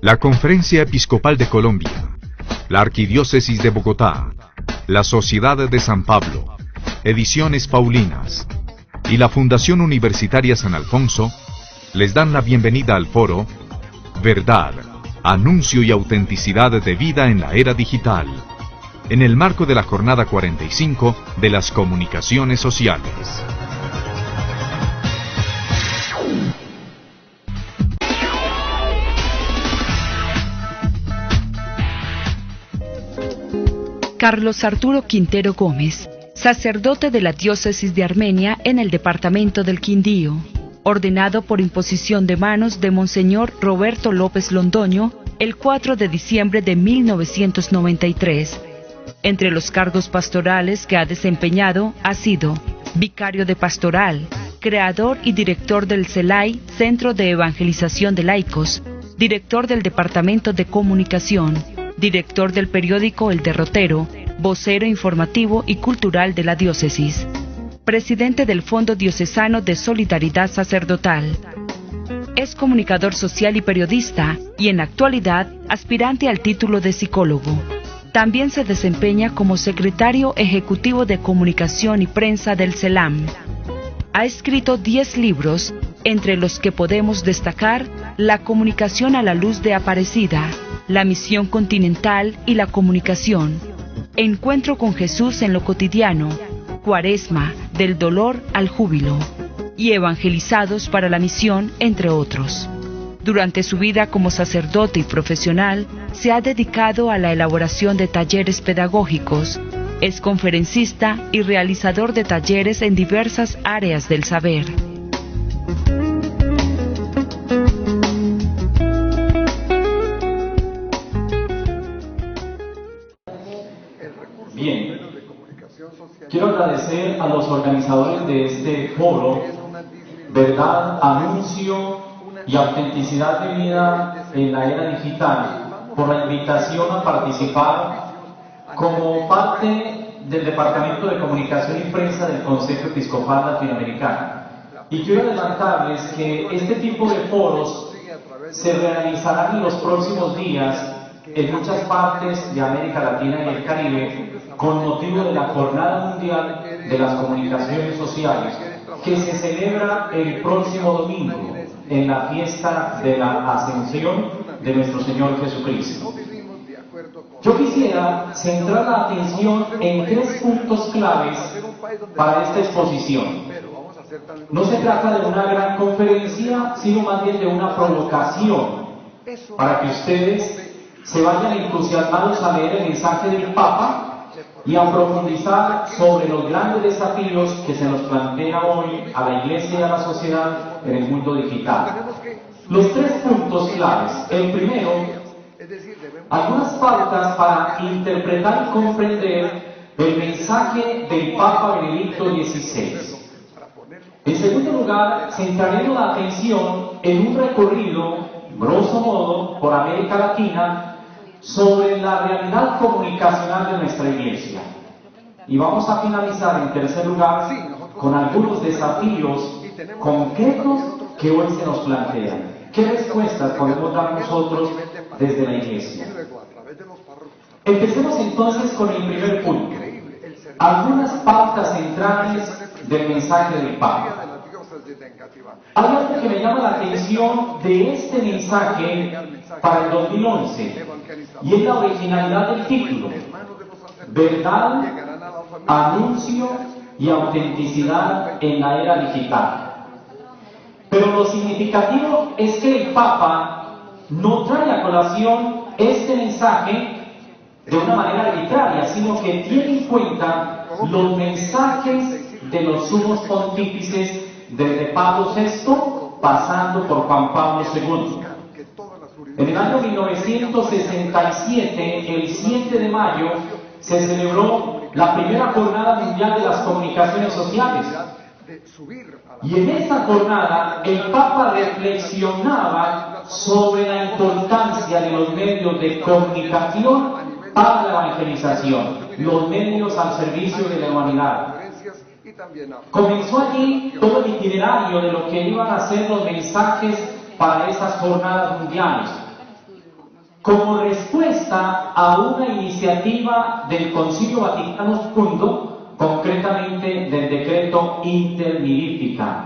La Conferencia Episcopal de Colombia, la Arquidiócesis de Bogotá, la Sociedad de San Pablo, Ediciones Paulinas y la Fundación Universitaria San Alfonso les dan la bienvenida al foro Verdad, Anuncio y Autenticidad de Vida en la Era Digital, en el marco de la Jornada 45 de las Comunicaciones Sociales. Carlos Arturo Quintero Gómez, sacerdote de la Diócesis de Armenia en el departamento del Quindío, ordenado por imposición de manos de Monseñor Roberto López Londoño el 4 de diciembre de 1993. Entre los cargos pastorales que ha desempeñado ha sido vicario de pastoral, creador y director del CELAI, Centro de Evangelización de Laicos, director del Departamento de Comunicación, director del periódico El Derrotero, vocero informativo y cultural de la diócesis, presidente del Fondo Diocesano de Solidaridad Sacerdotal. Es comunicador social y periodista y en la actualidad aspirante al título de psicólogo. También se desempeña como secretario ejecutivo de comunicación y prensa del CELAM. Ha escrito 10 libros, entre los que podemos destacar La comunicación a la luz de Aparecida, La misión continental y la comunicación, Encuentro con Jesús en lo cotidiano, Cuaresma, del dolor al júbilo, y Evangelizados para la misión, entre otros. Durante su vida como sacerdote y profesional, se ha dedicado a la elaboración de talleres pedagógicos, es conferencista y realizador de talleres en diversas áreas del saber. Bien, quiero agradecer a los organizadores de este foro, Verdad, Anuncio y Autenticidad de Vida en la Era Digital, por la invitación a participar como parte del Departamento de Comunicación y Prensa del Consejo Episcopal Latinoamericano. Y quiero adelantarles que este tipo de foros se realizarán en los próximos días en muchas partes de América Latina y el Caribe con motivo de la Jornada Mundial de las Comunicaciones Sociales, que se celebra el próximo domingo en la fiesta de la Ascensión de nuestro Señor Jesucristo. Yo quisiera centrar la atención en 3 puntos claves para esta exposición. No se trata de una gran conferencia, sino más bien de una provocación para que ustedes se vayan entusiasmados a leer el mensaje del Papa y a profundizar sobre los grandes desafíos que se nos plantea hoy a la Iglesia y a la sociedad en el mundo digital. Los 3 puntos claves. El primero, algunas pautas para interpretar y comprender el mensaje del Papa Benedicto XVI. En segundo lugar, centraremos la atención en un recorrido, grosso modo, por América Latina, sobre la realidad comunicacional de nuestra Iglesia. Y vamos a finalizar, en tercer lugar, con algunos desafíos concretos que hoy se nos plantean. ¿Qué respuestas podemos dar nosotros desde la Iglesia? Empecemos entonces con el primer punto. Algunas pautas centrales del mensaje del Papa. Hay algo que me llama la atención de este mensaje para el 2011, y es la originalidad del título: Verdad, Anuncio y Autenticidad en la Era Digital. Pero lo significativo es que el Papa no trae a colación este mensaje de una manera arbitraria, sino que tiene en cuenta los mensajes de los sumos pontífices desde Pablo VI, pasando por Juan Pablo II. En el año 1967, el 7 de mayo, se celebró la primera Jornada Mundial de las Comunicaciones Sociales. Y en esa jornada, el Papa reflexionaba sobre la importancia de los medios de comunicación para la evangelización, los medios al servicio de la humanidad. Comenzó allí todo el itinerario de lo que iban a ser los mensajes para esas jornadas mundiales. como respuesta a una iniciativa del Concilio Vaticano II, concretamente del decreto Inter Mirifica.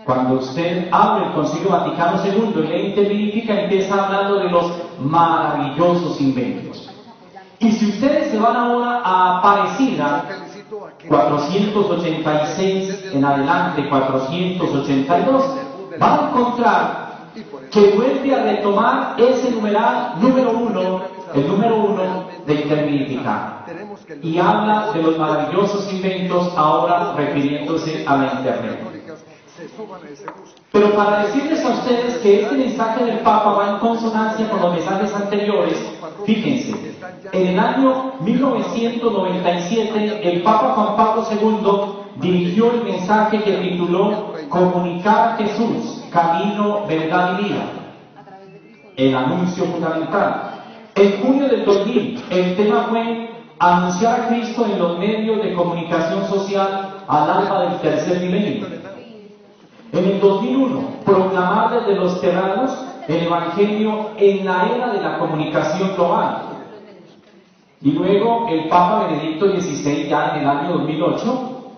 Cuando usted abre el Concilio Vaticano II y lee Inter Mirifica, empieza hablando de los maravillosos inventos. Y si ustedes se van ahora a Aparecida, 486 en adelante, 482, van a encontrar que vuelve a retomar ese numeral número 1, el número 1 de Inter Mirifica, y habla de los maravillosos inventos, ahora refiriéndose a la Internet. Pero para decirles a ustedes que este mensaje del Papa va en consonancia con los mensajes anteriores, fíjense, en el año 1997 el Papa Juan Pablo II dirigió el mensaje que tituló Comunicar a Jesús, Camino, Verdad y Vida, el anuncio fundamental. En junio del 2000 el tema fue anunciar a Cristo en los medios de comunicación social al alba del tercer milenio. En el 2001, proclamar desde los terranos el Evangelio en la era de la comunicación global. Y luego el Papa Benedicto XVI, ya en el año 2008,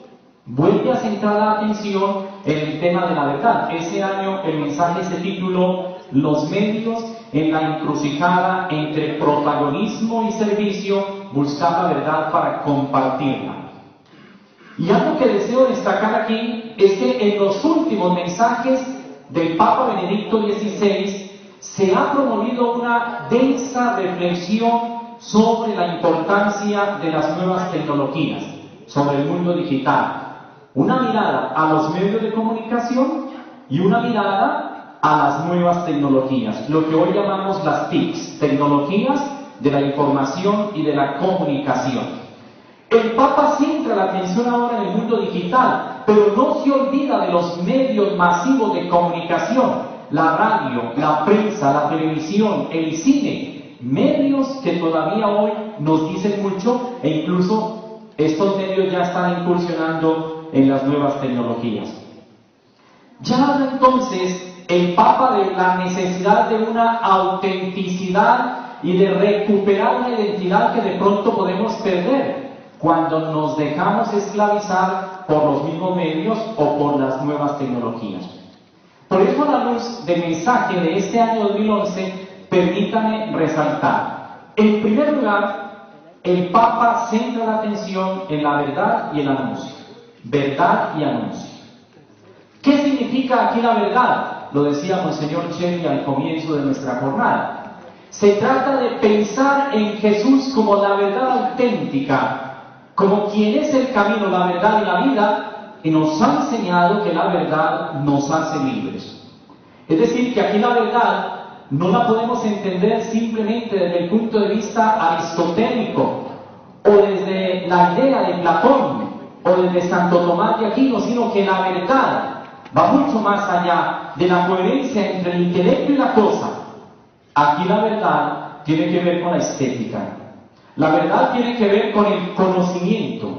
vuelve a centrar la atención en el tema de la verdad. Ese año el mensaje se tituló Los medios en la encrucijada entre protagonismo y servicio, buscar la verdad para compartirla. Y algo que deseo destacar aquí es que en los últimos mensajes del Papa Benedicto XVI se ha promovido una densa reflexión sobre la importancia de las nuevas tecnologías, sobre el mundo digital. Una mirada a los medios de comunicación y una mirada a las nuevas tecnologías, lo que hoy llamamos las TICs, tecnologías de la información y de la comunicación. El Papa centra la atención ahora en el mundo digital, pero no se olvida de los medios masivos de comunicación, la radio, la prensa, la televisión, el cine, medios que todavía hoy nos dicen mucho e incluso estos medios ya están incursionando en las nuevas tecnologías. Ya habla entonces el Papa de la necesidad de una autenticidad y de recuperar una identidad que de pronto podemos perder cuando nos dejamos esclavizar por los mismos medios o por las nuevas tecnologías. Por eso, a la luz del mensaje de este año 2011, permítame resaltar. En primer lugar, el Papa centra la atención en la verdad y el anuncio. Verdad y anuncio. ¿Qué significa aquí la verdad? Lo decía Monseñor Cheli al comienzo de nuestra jornada. Se trata de pensar en Jesús como la verdad auténtica, como quien es el camino, la verdad y la vida, y nos ha enseñado que la verdad nos hace libres. Es decir, que aquí la verdad no la podemos entender simplemente desde el punto de vista aristotélico, o desde la idea de Platón, o desde Santo Tomás de Aquino, sino que la verdad va mucho más allá de la coherencia entre el intelecto y la cosa. Aquí la verdad tiene que ver con la estética. La verdad tiene que ver con el conocimiento.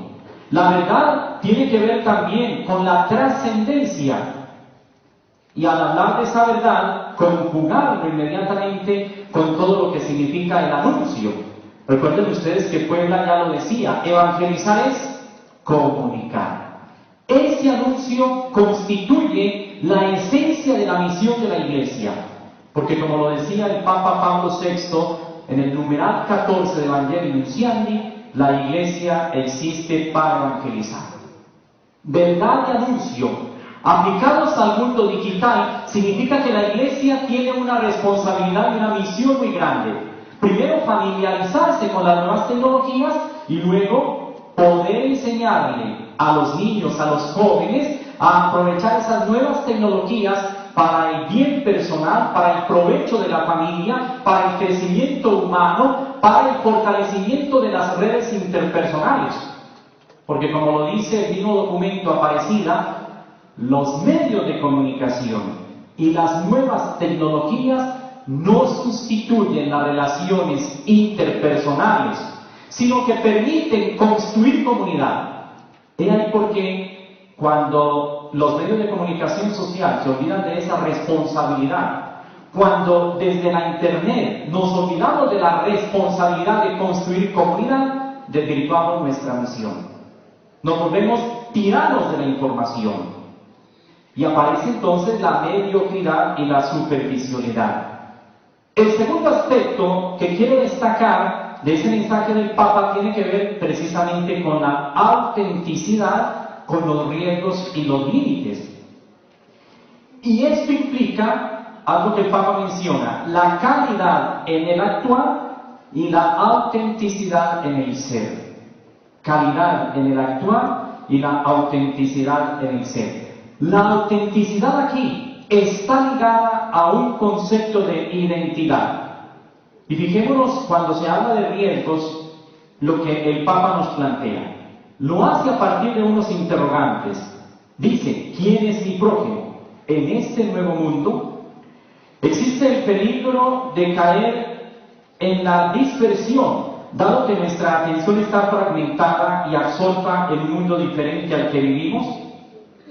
La verdad tiene que ver también con la trascendencia. Y al hablar de esa verdad, conjugarlo inmediatamente con todo lo que significa el anuncio. Recuerden ustedes que Puebla ya lo decía, evangelizar es comunicar. Ese anuncio constituye la esencia de la misión de la Iglesia. Porque como lo decía el Papa Pablo VI, en el numeral 14 de Evangelii Nunciandi, la Iglesia existe para evangelizar. Verdad y anuncio, aplicados al mundo digital, significa que la Iglesia tiene una responsabilidad y una misión muy grande. Primero, familiarizarse con las nuevas tecnologías y luego poder enseñarle a los niños, a los jóvenes, a aprovechar esas nuevas tecnologías para el bien personal, para el provecho de la familia, para el crecimiento humano, para el fortalecimiento de las redes interpersonales. Porque como lo dice el mismo documento Aparecida, los medios de comunicación y las nuevas tecnologías no sustituyen las relaciones interpersonales, sino que permiten construir comunidad. He ahí por qué cuando los medios de comunicación social se olvidan de esa responsabilidad, cuando desde la Internet nos olvidamos de la responsabilidad de construir comunidad, desvirtuamos nuestra misión. Nos volvemos tiranos de la información. Y aparece entonces la mediocridad y la superficialidad. El segundo aspecto que quiero destacar de ese mensaje del Papa tiene que ver precisamente con la autenticidad, con los riesgos y los límites. Y esto implica algo que el Papa menciona: la calidad en el actuar y la autenticidad en el ser. Calidad en el actuar y la autenticidad en el ser. La autenticidad aquí está ligada a un concepto de identidad. Y fijémonos cuando se habla de riesgos, lo que el Papa nos plantea. Lo hace a partir de unos interrogantes. Dice: ¿quién es mi prójimo? En este nuevo mundo existe el peligro de caer en la dispersión, dado que nuestra atención está fragmentada y absorta en un mundo diferente al que vivimos.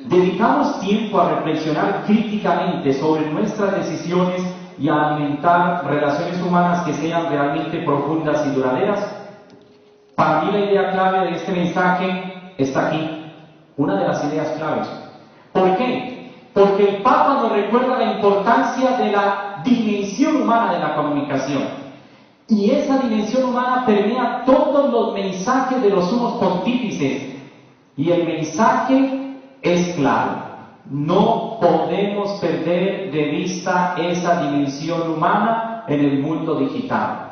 ¿Dedicamos tiempo a reflexionar críticamente sobre nuestras decisiones y a alimentar relaciones humanas que sean realmente profundas y duraderas? Para mí la idea clave de este mensaje está aquí, una de las ideas claves. ¿Por qué? Porque el Papa nos recuerda la importancia de la dimensión humana de la comunicación. Y esa dimensión humana permea todos los mensajes de los sumos pontífices. Y el mensaje es claro: no podemos perder de vista esa dimensión humana en el mundo digital.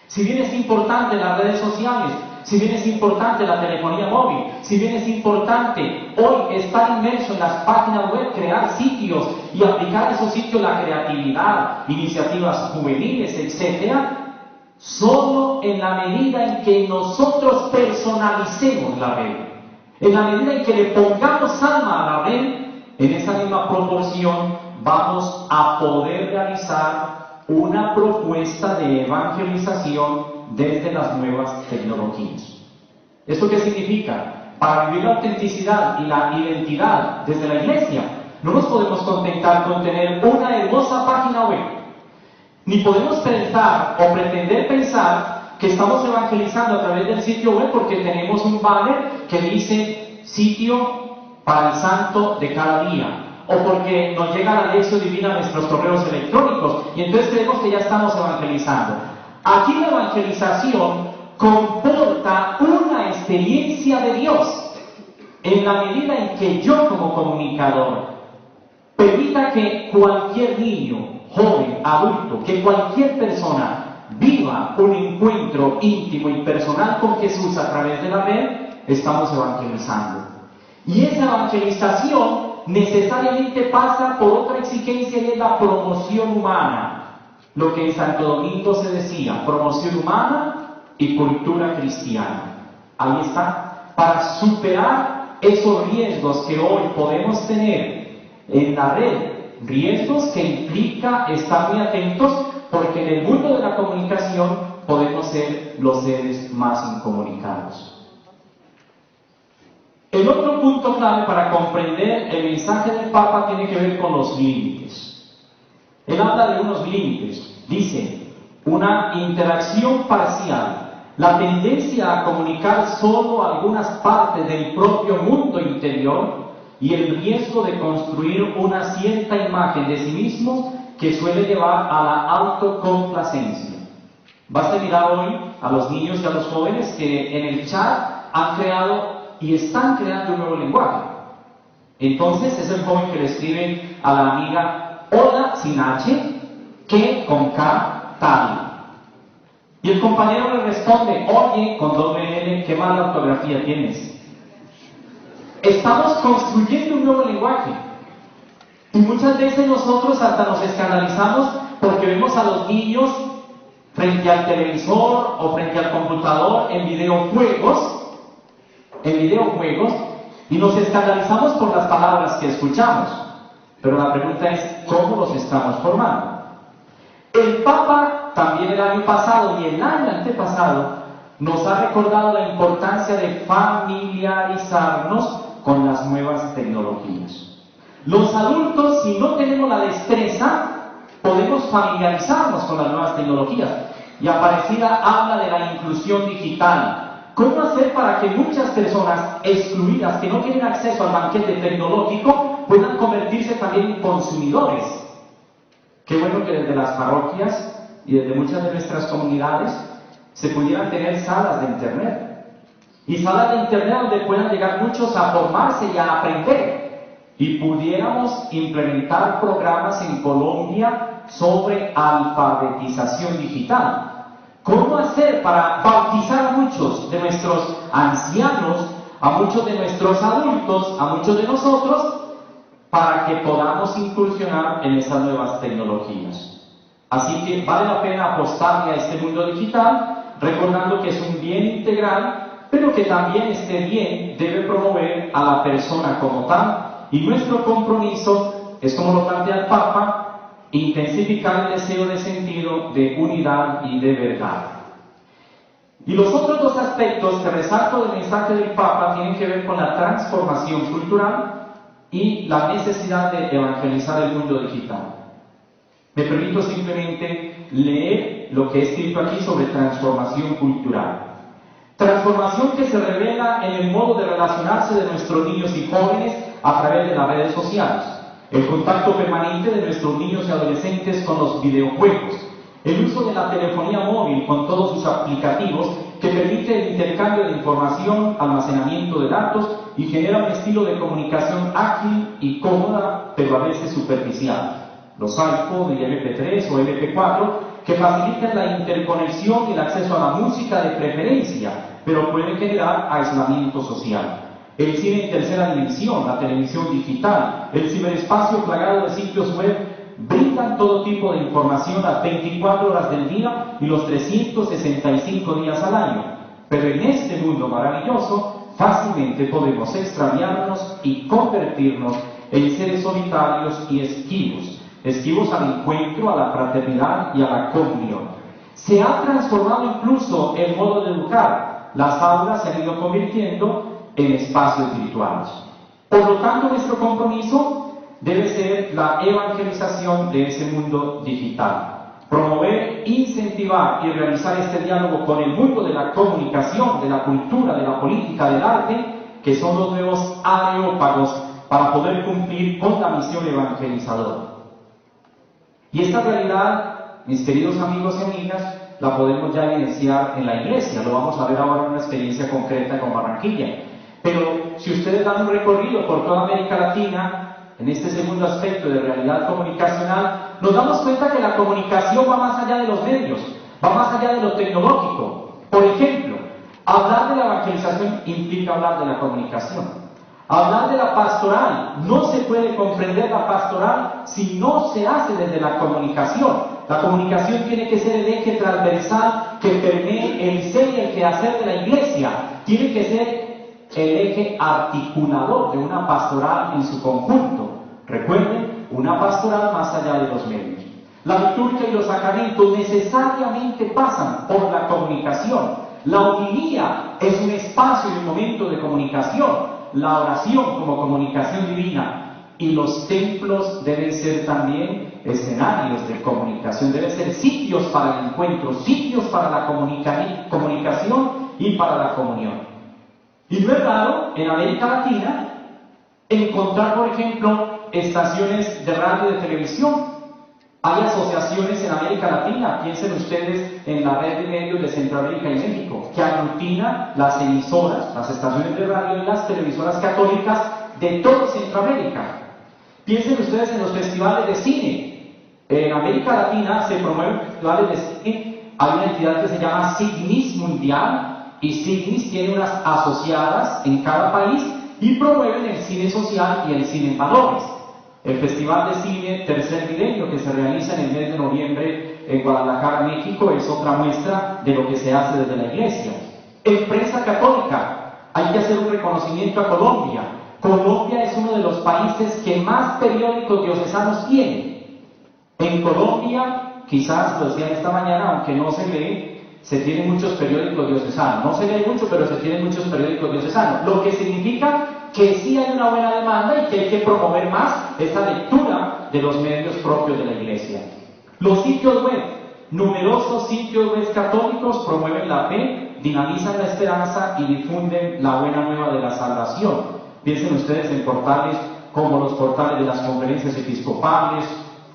Si bien es importante las redes sociales, si bien es importante la telefonía móvil, si bien es importante hoy estar inmerso en las páginas web, crear sitios y aplicar a esos sitios la creatividad, iniciativas juveniles, etc., solo en la medida en que nosotros personalicemos la red, en la medida en que le pongamos alma a la red, en esa misma proporción vamos a poder realizar una propuesta de evangelización desde las nuevas tecnologías. ¿Esto qué significa? Para vivir la autenticidad y la identidad desde la Iglesia, no nos podemos contentar con tener una hermosa página web, ni podemos pensar o pretender pensar que estamos evangelizando a través del sitio web porque tenemos un banner que dice sitio para el santo de cada día, o porque nos llega la lección divina a nuestros correos electrónicos y entonces creemos que ya estamos evangelizando. Aquí la evangelización comporta una experiencia de Dios en la medida en que yo como comunicador permita que cualquier niño, joven, adulto, que cualquier persona viva un encuentro íntimo y personal con Jesús a través de la red, estamos evangelizando. Y esa evangelización necesariamente pasa por otra exigencia, y es la promoción humana. Lo que en Santo Domingo se decía, promoción humana y cultura cristiana. Ahí está, para superar esos riesgos que hoy podemos tener en la red, riesgos que implica estar muy atentos, porque en el mundo de la comunicación podemos ser los seres más incomunicados. El otro punto clave para comprender el mensaje del Papa tiene que ver con los límites. Él habla de unos límites. Dice, una interacción parcial, la tendencia a comunicar solo algunas partes del propio mundo interior y el riesgo de construir una cierta imagen de sí mismo que suele llevar a la autocomplacencia. Basta mirar hoy a los niños y a los jóvenes que en el chat han creado y están creando un nuevo lenguaje. Entonces es el joven que le escribe a la amiga: hola sin H, que con K, tal. Y el compañero le responde: oye, con doble L, qué mala ortografía tienes. Estamos construyendo un nuevo lenguaje. Y muchas veces nosotros hasta nos escandalizamos porque vemos a los niños frente al televisor o frente al computador en videojuegos, y nos escandalizamos por las palabras que escuchamos. Pero la pregunta es, ¿cómo los estamos formando? El Papa, también el año pasado y el año antepasado, nos ha recordado la importancia de familiarizarnos con las nuevas tecnologías. Los adultos, si no tenemos la destreza, podemos familiarizarnos con las nuevas tecnologías. Y Aparecida habla de la inclusión digital. ¿Cómo hacer para que muchas personas excluidas, que no tienen acceso al banquete tecnológico, puedan convertirse también en consumidores? Qué bueno que desde las parroquias y desde muchas de nuestras comunidades se pudieran tener salas de internet. Y salas de internet donde puedan llegar muchos a formarse y a aprender. Y pudiéramos implementar programas en Colombia sobre alfabetización digital. ¿Cómo hacer para bautizar a muchos de nuestros ancianos, a muchos de nuestros adultos, a muchos de nosotros, para que podamos incursionar en estas nuevas tecnologías? Así que vale la pena apostarle a este mundo digital, recordando que es un bien integral, pero que también este bien debe promover a la persona como tal. Y nuestro compromiso es, como lo plantea el Papa, intensificar el deseo de sentido, de unidad y de verdad. Y los otros dos aspectos que resalto del mensaje del Papa tienen que ver con la transformación cultural y la necesidad de evangelizar el mundo digital. Me permito simplemente leer lo que he escrito aquí sobre transformación cultural. Transformación que se revela en el modo de relacionarse de nuestros niños y jóvenes a través de las redes sociales, el contacto permanente de nuestros niños y adolescentes con los videojuegos, el uso de la telefonía móvil con todos sus aplicativos que permite el intercambio de información, almacenamiento de datos y genera un estilo de comunicación ágil y cómoda, pero a veces superficial. Los iPod y MP3 o MP4 que facilitan la interconexión y el acceso a la música de preferencia, pero pueden generar aislamiento social. El cine en tercera dimensión, la televisión digital, el ciberespacio plagado de sitios web brindan todo tipo de información las 24 horas del día y los 365 días al año. Pero en este mundo maravilloso fácilmente podemos extraviarnos y convertirnos en seres solitarios y esquivos al encuentro, a la fraternidad y a la comunión. Se ha transformado incluso el modo de educar. Las aulas se han ido convirtiendo en espacios virtuales. Por lo tanto, nuestro compromiso debe ser la evangelización de ese mundo digital. Promover, incentivar y realizar este diálogo con el mundo de la comunicación, de la cultura, de la política, del arte, que son los nuevos areópagos para poder cumplir con la misión evangelizadora. Y esta realidad, mis queridos amigos y amigas, la podemos ya evidenciar en la iglesia. Lo vamos a ver ahora en una experiencia concreta con Barranquilla. Pero si ustedes dan un recorrido por toda América Latina, en este segundo aspecto de realidad comunicacional, nos damos cuenta que la comunicación va más allá de los medios, va más allá de lo tecnológico. Por ejemplo, hablar de la evangelización implica hablar de la comunicación. Hablar de la pastoral, no se puede comprender la pastoral si no se hace desde la comunicación. La comunicación tiene que ser el eje transversal que permee el ser y el quehacer de la iglesia. Tiene que ser el eje articulador de una pastoral en su conjunto. Recuerden, una pastoral más allá de los medios. La liturgia y los sacramentos necesariamente pasan por la comunicación. La homilía es un espacio y un momento de comunicación. La oración como comunicación divina. Y los templos deben ser también escenarios de comunicación, deben ser sitios para el encuentro, sitios para la comunicación y para la comunión. Y no es raro en América Latina encontrar, por ejemplo, estaciones de radio y de televisión. Hay asociaciones en América Latina, piensen ustedes en la red de medios de Centroamérica y México, que aglutina las emisoras, las estaciones de radio y las televisoras católicas de toda Centroamérica. Piensen ustedes en los festivales de cine. En América Latina se promueven festivales de cine. Hay una entidad que se llama Signis Mundial, y Signis tiene unas asociadas en cada país y promueven el cine social y el cine en valores. El Festival de Cine Tercer Milenio, que se realiza en el mes de noviembre en Guadalajara, México, es otra muestra de lo que se hace desde la iglesia. En prensa católica, hay que hacer un reconocimiento a Colombia. Colombia es uno de los países que más periódicos diocesanos tiene. En Colombia, quizás lo decían esta mañana, aunque no se lee, se tienen muchos periódicos diocesanos. No se lee mucho, pero se tienen muchos periódicos diocesanos. Lo que significa que sí hay una buena demanda y que hay que promover más esa lectura de los medios propios de la iglesia. Los sitios web, numerosos sitios web católicos promueven la fe, dinamizan la esperanza y difunden la buena nueva de la salvación. Piensen ustedes en portales como los portales de las conferencias episcopales,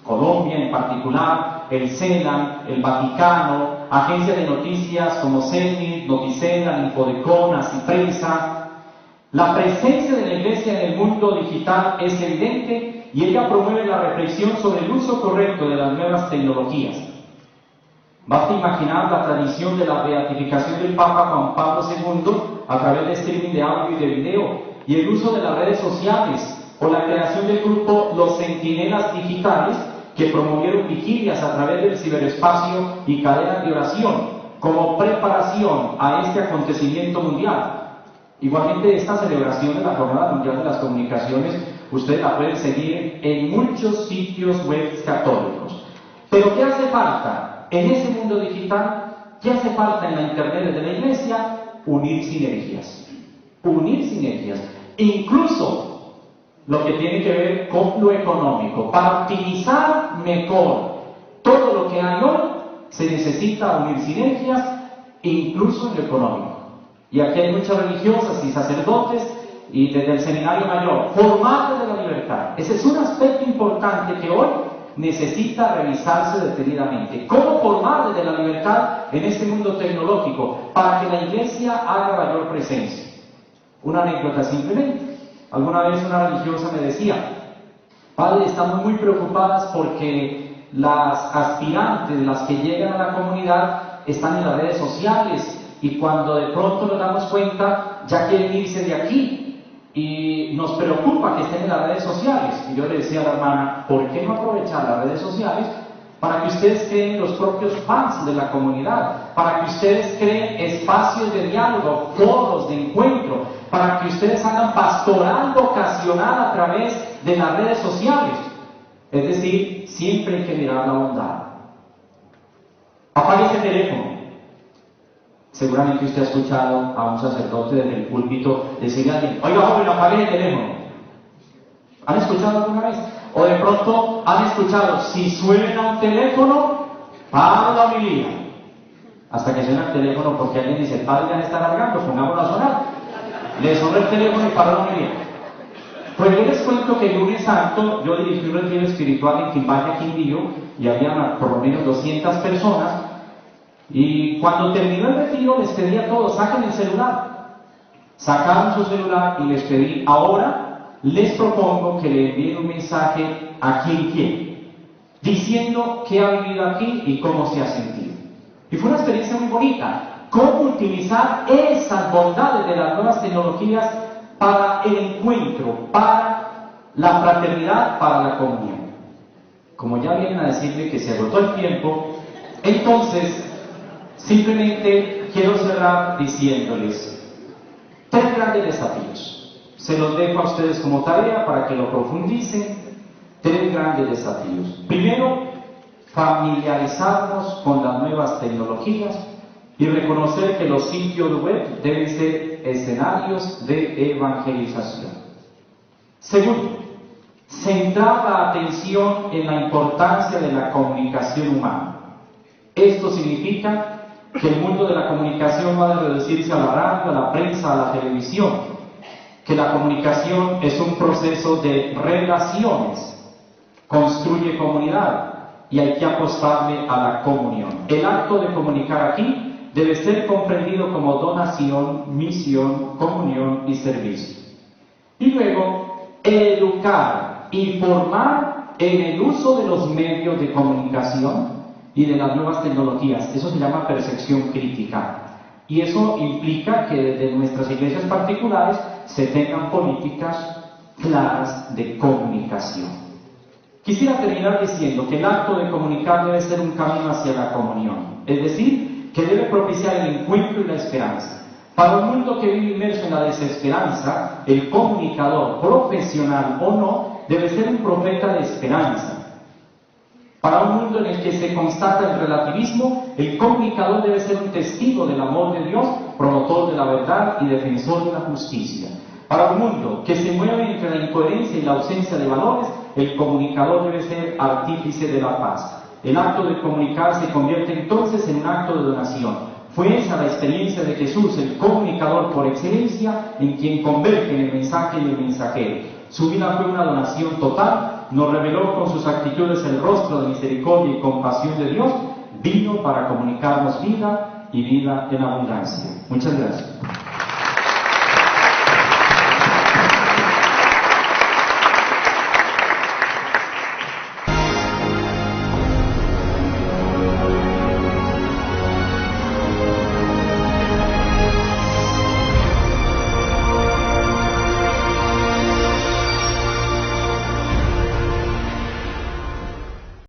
Colombia en particular, el CELAN, el Vaticano, agencias de noticias como CENIT, Noticela, Infodecon, Asiprensa. La presencia de la Iglesia en el mundo digital es evidente y ella promueve la reflexión sobre el uso correcto de las nuevas tecnologías. Basta imaginar la tradición de la beatificación del Papa Juan Pablo II a través de streaming de audio y de video, y el uso de las redes sociales, o la creación del grupo Los Centinelas Digitales, que promovieron vigilias a través del ciberespacio y cadenas de oración, como preparación a este acontecimiento mundial. Igualmente, esta celebración de la Jornada Mundial de las Comunicaciones, ustedes la pueden seguir en muchos sitios web católicos. Pero ¿qué hace falta en ese mundo digital? ¿Qué hace falta en la Internet de la Iglesia? Unir sinergias. Unir sinergias. Incluso lo que tiene que ver con lo económico. Para optimizar mejor todo lo que hay hoy, se necesita unir sinergias, incluso en lo económico. Y aquí hay muchas religiosas y sacerdotes, y desde el seminario mayor, formarse de la libertad. Ese es un aspecto importante que hoy necesita revisarse detenidamente. ¿Cómo formar desde la libertad en este mundo tecnológico para que la Iglesia haga mayor presencia? Una anécdota simplemente. Alguna vez una religiosa me decía: padre, estamos muy preocupadas porque las aspirantes, las que llegan a la comunidad, están en las redes sociales, y cuando de pronto nos damos cuenta ya quieren irse de aquí, y nos preocupa que estén en las redes sociales. Y yo le decía a la hermana: ¿por qué no aprovechar las redes sociales para que ustedes creen los propios fans de la comunidad, para que ustedes creen espacios de diálogo, foros de encuentro, para que ustedes hagan pastoral vocacional a través de las redes sociales? Es decir, siempre hay que mirar la bondad. Apague ese teléfono. Seguramente usted ha escuchado a un sacerdote desde el púlpito decirle a alguien: oiga, joven, apague el teléfono. ¿Han escuchado alguna vez? O de pronto han escuchado: si suena un teléfono, para la homilía. Hasta que suena el teléfono porque alguien dice: el padre ya está alargando, pongámoslo a sonar. Le sonó el teléfono y para la homilía. Pues yo les cuento que el lunes santo yo dirigí un retiro espiritual en Quimbaya, Quindío, y había por lo menos 200 personas. Y cuando terminó el retiro les pedí a todos: saquen el celular. Sacaron su celular y les pedí: ahora les propongo que le envíen un mensaje a quien quiera, diciendo qué ha vivido aquí y cómo se ha sentido. Y fue una experiencia muy bonita. Cómo utilizar esas bondades de las nuevas tecnologías para el encuentro, para la fraternidad, para la comunión. Como ya vienen a decirme que se agotó el tiempo, entonces simplemente quiero cerrar diciéndoles 3 grandes desafíos. Se los dejo a ustedes como tarea para que lo profundicen. 3 grandes desafíos. Primero, familiarizarnos con las nuevas tecnologías y reconocer que los sitios web deben ser escenarios de evangelización. Segundo, centrar la atención en la importancia de la comunicación humana. Esto significa que el mundo de la comunicación va a reducirse a la radio, a la prensa, a la televisión, que la comunicación es un proceso de relaciones, construye comunidad y hay que apostarle a la comunión. El acto de comunicar aquí debe ser comprendido como donación, misión, comunión y servicio. Y luego, educar y formar en el uso de los medios de comunicación y de las nuevas tecnologías. Eso se llama percepción crítica. Y eso implica que desde nuestras iglesias particulares se tengan políticas claras de comunicación. Quisiera terminar diciendo que el acto de comunicar debe ser un camino hacia la comunión, es decir, que debe propiciar el encuentro y la esperanza. Para un mundo que vive inmerso en la desesperanza, el comunicador, profesional o no, debe ser un profeta de esperanza. Para un mundo en el que se constata el relativismo, el comunicador debe ser un testigo del amor de Dios, promotor de la verdad y defensor de la justicia. Para un mundo que se mueve entre la incoherencia y la ausencia de valores, el comunicador debe ser artífice de la paz. el acto de comunicar se convierte entonces en un acto de donación. Fue esa la experiencia de Jesús, el comunicador por excelencia, en quien convergen el mensaje y el mensajero. Su vida fue una donación total, nos reveló con sus actitudes el rostro de misericordia y compasión de Dios, vino para comunicarnos vida y vida en abundancia. Muchas gracias.